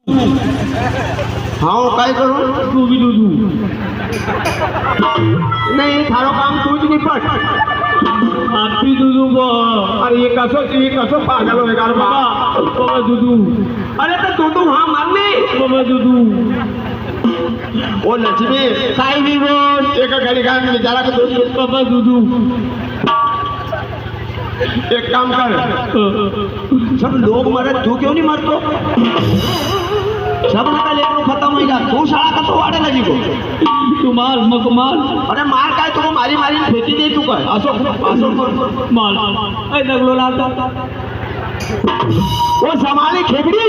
हाँ काय करू तू भी दूधू नाही थारो काम तूच निपट आप भी दूधू बा अरे ये कसो पागल होय का रे बाबा बाबा दूधू अरे तो तू हाँ मारली बाबा दूधू ओ लक्ष्मी काय भी बोल एक घड़ी का बेचारा को दूध बाबा दूधू एक काम कर सब लोग मरे तू क्यों नहीं मरतो सब नका लेकर खत्म हो गया तू शाळा का तो वाढे लगी को तू मार मग मार अरे मार काय तुला मारी मारी फेकी दे तू काय असो मार ऐ दगलो लावता वो संभाली खेकड़ी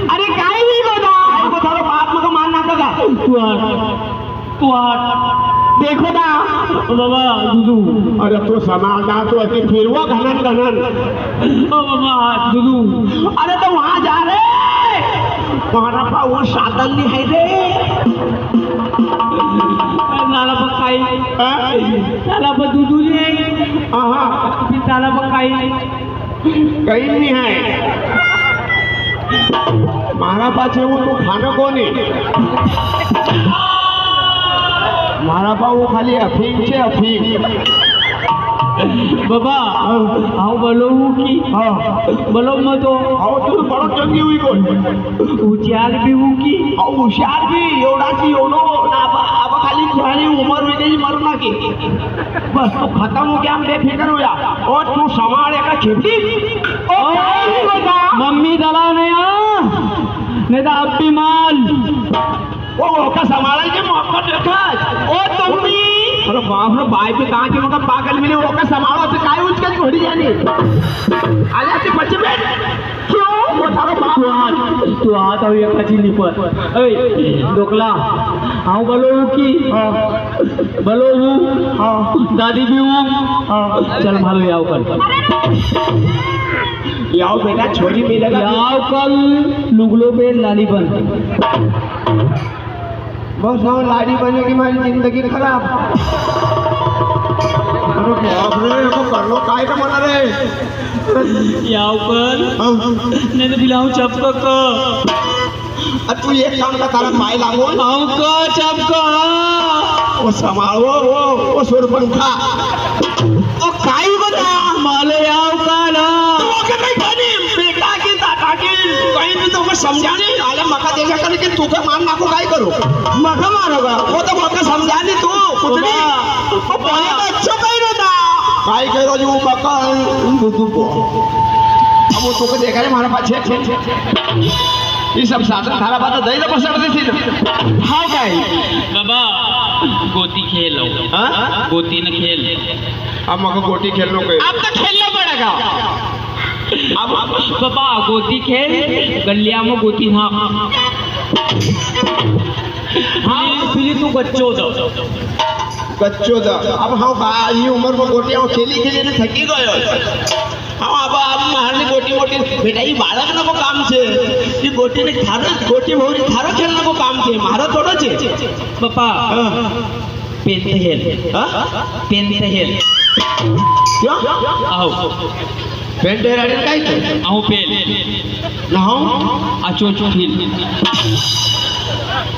अरे काय नहीं बता को थारो बाप मको मार ना का तू आठ देखो ना बाबा दूधू अरे तो समालना तो ऐसे फिरवा घनन ओ बाबा दूधू अरे तो वहां जा रे हमारा पा वो साधन नहीं है रे नाला पकाई नाला पर दूधू नहीं हाँ फिर नाला पकाई कहीं नहीं है मारा पास वो तो खाना कौन है मारा पा वो खाली अफीम से अफीम बाबा आओ बोलो की बोलो मतो आओ तू बड़ो चंगी हुई कोण उचार भी हूँ की आओ हुशार भी एवढाची एवढो अब खाली तुम्हारी उम्र में गई मरना की बस तो खत्म हो गया हम बेफिक्र हो जा और तू संभाल का खेती मम्मी दला नहीं तो अब भी माल वो का संभाला के मौका देखा ओ तुम्ही अरे बाप रे बाय पे कहां के मका पागल मिले वो का संभालो तो काय उचके छोड़ी जानी आले ते बच्चे में क्यों वो थारो बाप तू हाथ और एक कची निपट ए दोकला आओ बोलो की बोलो हूँ दादी भी हूँ चल भालो याओ कल याओ बेटा छोरी मिलेगा याओ कल लुगलो पे लाली बन बस वो लाड़ी बनेगी हमारी जिंदगी खराब अरे बाप रे को कर लो काय का मना रे याओ कल नहीं तो दिलाऊं चपक तू एक काम का तारा पाय लागो आओ का चपक वो संभालो वो सुरपंखा ओ काय बता माले याओ कल तो के नहीं बनी बेटा की दादा की कहीं भी तो समझाने आले मका देखा करे कि तू के मान नाको काय करो मका मारोगा वो तो मका समझानी तू कुतनी ओ पानी का अच्छा कहीं रहता काय करो जो मका दूधू को अब वो तो के देखा रे मारा पाछे ये सब साधन थारा बात दई ना पसंद थी हां काय बाबा गोती खेल लो हां गोती न खेल अब मका गोटी खेलनो के अब तो खेलना पड़ेगा अब बाबा गोती खेल गलिया में गोती हाँ फिर तू बच्चों दो कच्चो दा अब हाँ बाई उम्र में गोटी हम खेली खेली ने थकी गयो हाँ अब मारने गोटी मोटी बेटा ये बालक ना को काम छे ये गोटी ने थारो गोटी भौरी थारो खेलना को काम छे मारो थोड़ो छे पापा पेन हेल पेन हेल क्यों आओ पेंटे राडी काय छे आओ पेल नहाओ आचो फिल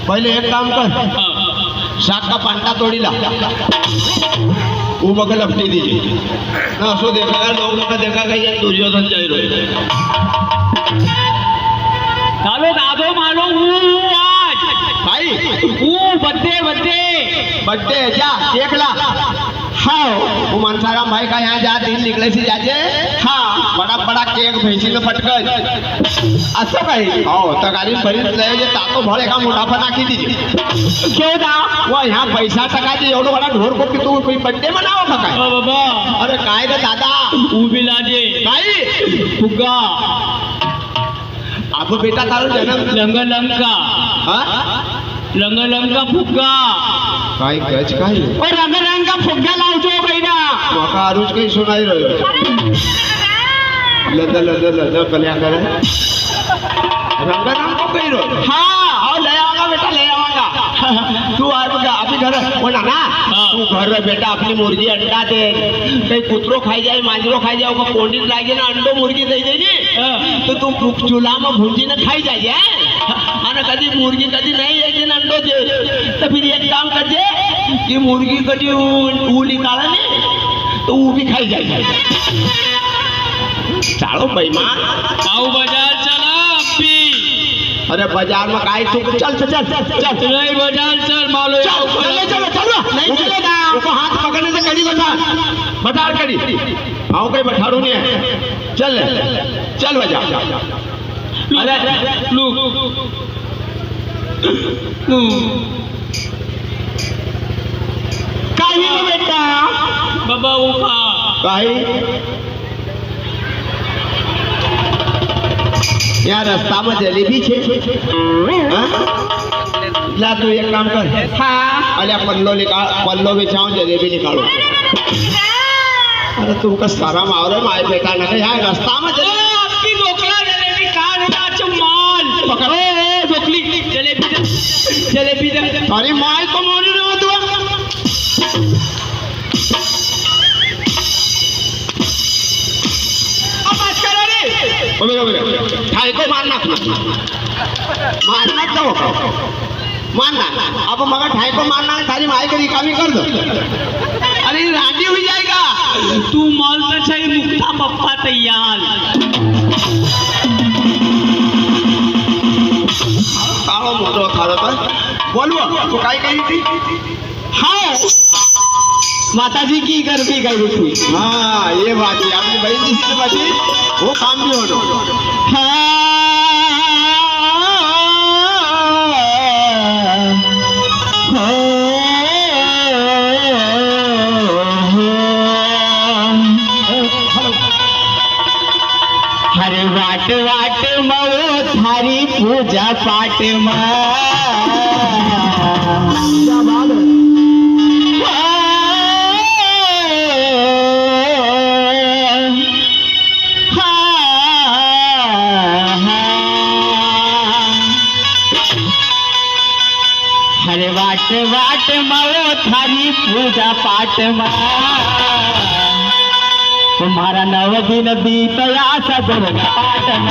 पहले एक काम कर शाक का पांटा तोड़ी ला वो बगल लपटी दीजिए ना सो देखेगा लोग का देखा गया ये दुर्योधन जाई रहे दादो दादो मालो आज भाई वो बड्डे बर्थडे जा देख ला हाँ वो मनसाराम भाई का यहाँ जा दिन निकले से जाजे हाँ बड़ा केक भैंसी में फटकल असो कही हाँ तगारी भरी ले जे ताको भले का मुनाफा नाखी दीजिए क्यों ना वो यहाँ पैसा टका दे एवढो बड़ा ढोर को कि तू कोई बर्थडे मनाओ का काय बाबा अरे काय रे दादा उभी लाजे काय फुग्गा अब बेटा तारो जन्म लंग का हाँ रंग का फुग्गा काय गज काय और रंग का फुग्गा लावतो बैना मका आरुज काही सुनाई रह्यो लद कल्या करे रंग को कही रो हाँ आओ ले आऊंगा बेटा ले आऊंगा तू आ बगा अभी घर बोला ना तू घर में बेटा अपनी मुर्गी अंडा दे कहीं कुतरो खाई जाए मांजरो खाई जाए ओका कोंडी लागे ना अंडो मुर्गी दे दे तो तुम चूल्हा में भुंजी न खाई जाए અને કદી મુર્ગી કદી નહીં એક દિન અંડો દે તો फिर एक काम करजे कि मुर्गी कदी ऊ निकाले ने तो ऊ भी खाई जाए चालो बेईमान आओ बाजार चला अभी अरे बाजार में काई तू चल चल चल चल नहीं बाजार चल मालो चलो चलो चलो नहीं चलेगा उसको हाथ पकड़ने से कड़ी बता कड़ी आओ कहीं बैठाड़ो नहीं है चल चल बाजार अरे लू काहे में बेटा बाबा उखा काहे यहाँ रास्ता में जलेबी छे हाँ? ला तू एक काम कर हाँ अरे पल्लो बेचाओ जलेबी निकालो अरे तुमका सारा मावरे माए बेटा ना यहाँ रास्ता में आपकी ढोकला जलेबी कहाँ है नाचो माल पकड़ो ढोकली जलेबी दे अरे माए को मोरी ना हो तू अब बात करो रे ठाई को मारना दो मारना अब मगर ठाई को मारना है थारी माई को रिकामी कर दो अरे रांडी हो जाएगा तू माल तो चाहिए मुक्ता पप्पा तैयार कालो मोटो खालो तो बोलो तो काय कही थी हाँ माताजी की गर्मी गई थी हाँ ये बात है आपकी बहन जी से बची वो काम भी होना हर वाट वाट मो थारी पूजा पाठ हर वाट वाट मो थारी पूजा पाठ तुम्हारा 9 दिन बीतया सदर पाटन